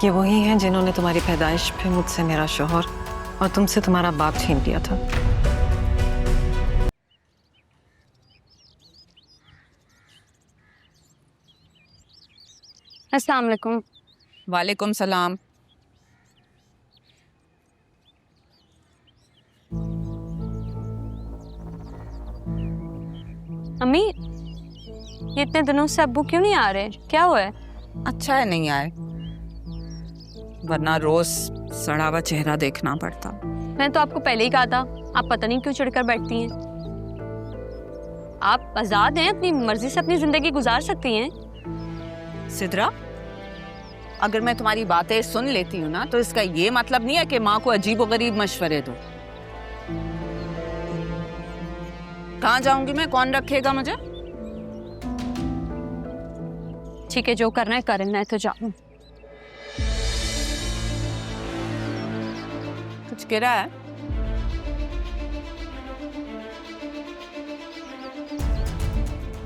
ये वही हैं जिन्होंने तुम्हारी पैदाइश पे मुझसे मेरा शौहर और तुमसे तुम्हारा बाप छीन लिया था। अस्सलाम वालेकुम। वालेकुम सलाम। अम्मी, ये इतने दिनों से अब्बू क्यों नहीं आ रहे? क्या हुआ है? अच्छा है नहीं आए, वरना रोज सड़ा हुआ चेहरा देखना पड़ता। मैं तो आपको पहले ही कहा था, आप पता नहीं क्यों चिढ़कर बैठती हैं। आप आजाद हैं, अपनी मर्जी से अपनी जिंदगी गुजार सकती हैं। सिद्रा, अगर मैं तुम्हारी बातें सुन लेती हूँ ना तो इसका ये मतलब नहीं है कि माँ को अजीबोगरीब मशवरे दो। कहाँ जाऊंगी मैं? कौन रखेगा मुझे? ठीक है, जो करना है करें, मैं तो जाऊं। कुछ गिरा है?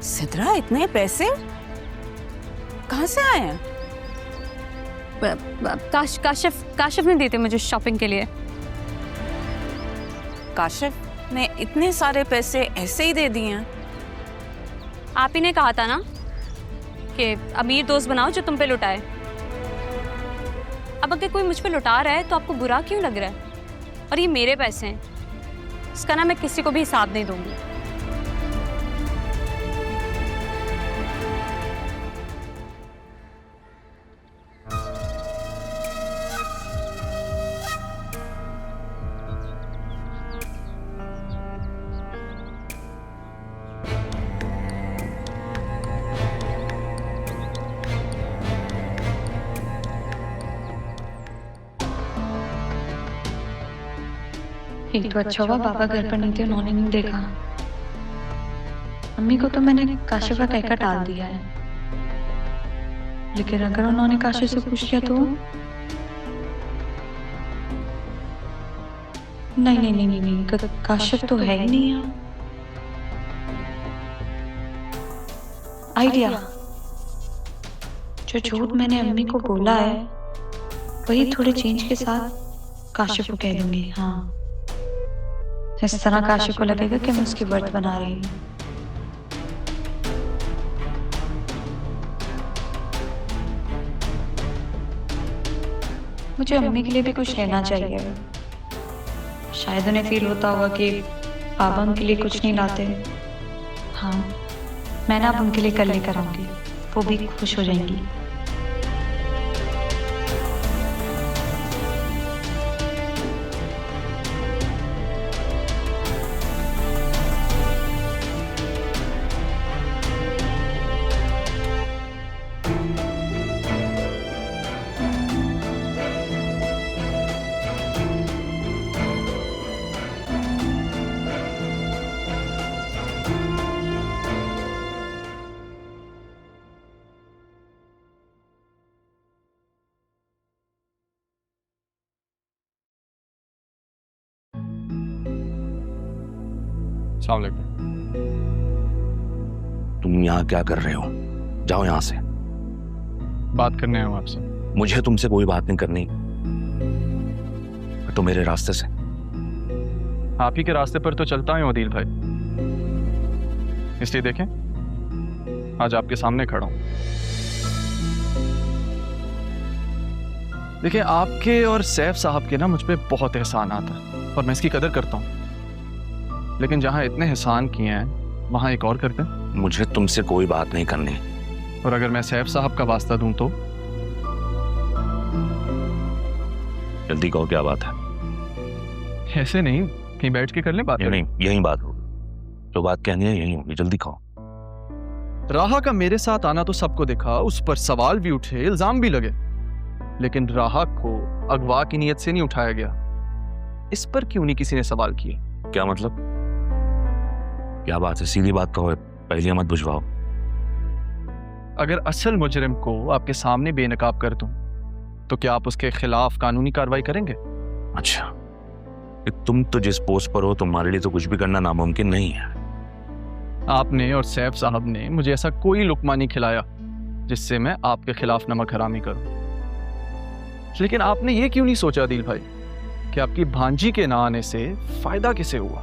सिद्रा, इतने पैसे कहाँ से आए हैं? काशिफ ने दिए थे मुझे शॉपिंग के लिए। काशिफ ने इतने सारे पैसे ऐसे ही दे दिए हैं? आप ही ने कहा था ना कि अमीर दोस्त बनाओ जो तुम पे लुटाए। अब अगर कोई मुझ पे लुटा रहा है तो आपको बुरा क्यों लग रहा है? और ये मेरे पैसे हैं, इसका ना मैं किसी को भी हिसाब नहीं दूंगी। एक तो अच्छा हुआ पापा घर पर नहीं थे, उन्होंने नहीं देखा। अम्मी को तो मैंने काशिफ का कहकर टाल दिया है, लेकिन अगर उन्होंने काशिफ से पूछ लिया तो नहीं नहीं नहीं नहीं, नहीं काशिफ तो है ही नहीं यहाँ। आइडिया, जो झूठ मैंने अम्मी को बोला है वही थोड़े चेंज के साथ काशिफ को कह दूंगी। हाँ, इस तरह काशिफ को लगेगा कि मैं उसकी वर्त बना रही हूँ। मुझे अम्मी के लिए भी कुछ लेना चाहिए। शायद उन्हें फील होता होगा कि पापा उनके लिए कुछ नहीं लाते। हाँ, मैं ना अब उनके लिए कल लेकर आऊंगी, वो भी खुश हो जाएंगी। अस्सलाम वालेकुम। तुम यहाँ क्या कर रहे हो? जाओ यहाँ से। बात करने आया हूँ आपसे। मुझे तुमसे कोई बात नहीं करनी, तो मेरे रास्ते से। आप ही के रास्ते पर तो चलता हूँ अदील भाई, इसलिए देखें आज आपके सामने खड़ा हूँ। देखिए, आपके और सैफ साहब के ना मुझ पे बहुत एहसान आता है और मैं इसकी कदर करता हूँ, लेकिन जहाँ इतने एहसान किए हैं वहाँ एक और करते हैं। मुझे तुमसे कोई बात नहीं करनी। और अगर मैं सैफ साहब का वास्ता दूं तो? जल्दी कहो, क्या बात है? ऐसे नहीं, कहीं बैठ के कर लें बात। नहीं, यही बात होगी, जो बात कहनी है यही होगी, जल्दी कहो। राहा का मेरे साथ आना तो सबको दिखा, उस पर सवाल भी उठे, इल्जाम भी लगे, लेकिन राहा को अगवा की नीयत से नहीं उठाया गया। इस पर क्यों नहीं किसी ने सवाल किए? क्या मतलब? क्या बात है? सीधी बात कहो, पहले मत बुझवाओ। अगर असल मुजरिम को आपके सामने बेनकाब कर दूं तो क्या आप उसके खिलाफ कानूनी कार्रवाई करेंगे? अच्छा, तुम तो जिस पोस्ट पर हो तुम्हारे लिए तो कुछ भी करना नामुमकिन नहीं है। आपने और सैफ साहब ने मुझे ऐसा कोई लुकमा नहीं खिलाया जिससे मैं आपके खिलाफ नमक हरामी करूं। लेकिन आपने ये क्यों नहीं सोचा दिल भाई कि आपकी भांजी के ना आने से फायदा किसे हुआ?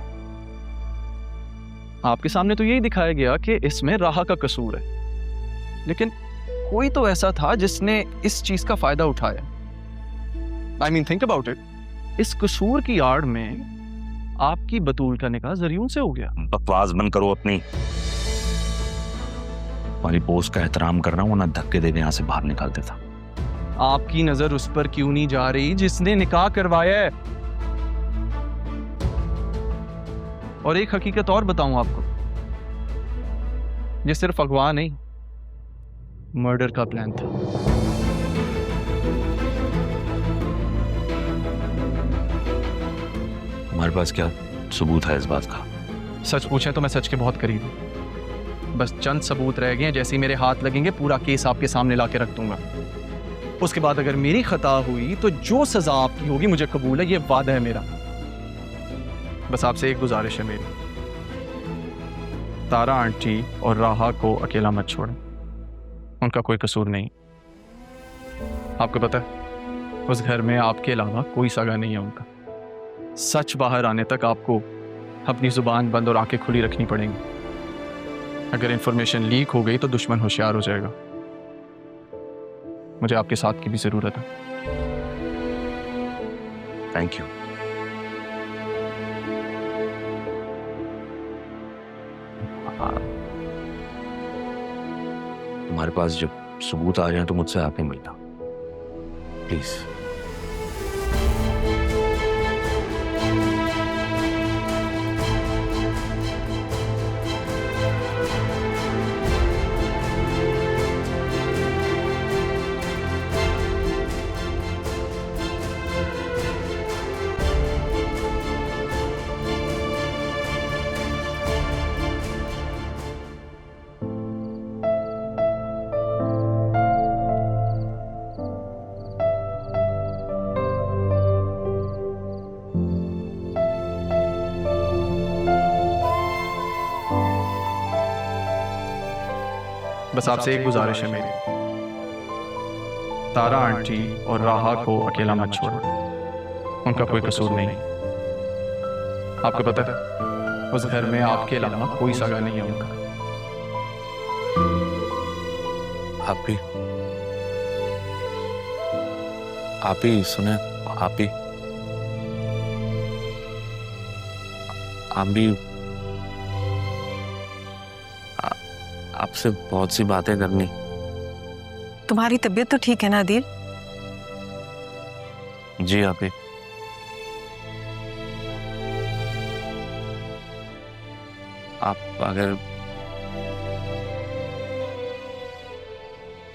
आपके सामने तो यही दिखाया गया कि इसमें राहा का कसूर है, लेकिन कोई तो ऐसा था जिसने इस चीज का फायदा उठाया। I mean think about it, इस कसूर की आड़ में आपकी बतूल का निकाह जरियून से हो गया। बकवास बंद करो अपनी। हमारी पोस्ट का एहतराम कर रहा हूं, वरना धक्के देने यहां से बाहर निकाल देता। आपकी नजर उस पर क्यों नहीं जा रही जिसने निकाह करवाया है? और एक हकीकत और बताऊं आपको, ये सिर्फ अगवा नहीं, मर्डर का प्लान था। हमारे पास क्या सबूत है इस बात का? सच पूछें तो मैं सच के बहुत करीब हूं। बस चंद सबूत रह गए हैं, जैसे ही मेरे हाथ लगेंगे पूरा केस आपके सामने लाके रख दूंगा। उसके बाद अगर मेरी खता हुई तो जो सजा आपकी होगी मुझे कबूल है, ये वादा है मेरा। बस आपसे एक गुजारिश है मेरी, तारा आंटी और राहा को अकेला मत छोड़ें, उनका कोई कसूर नहीं। आपको पता है उस घर में आपके अलावा कोई सगा नहीं है उनका। सच बाहर आने तक आपको अपनी जुबान बंद और आंखें खुली रखनी पड़ेंगी। अगर इंफॉर्मेशन लीक हो गई तो दुश्मन होशियार हो जाएगा। मुझे आपके साथ की भी जरूरत है। Thank you. तुम्हारे पास जब सबूत आ जाए तो मुझसे आके मिलना प्लीज। बस आपसे एक गुजारिश है मेरी, तारा आंटी और राहा को अकेला मत छोड़ो, उनका कोई कसूर नहीं। आपको पता है उस घर में आपके अलावा कोई सगा नहीं है उनका। आप ही सुने, आप भी आपसे बहुत सी बातें करनी। तुम्हारी तबीयत तो ठीक है ना दिल? जी आप ही। आप अगर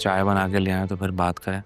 चाय बना के ले आए तो फिर बात करें।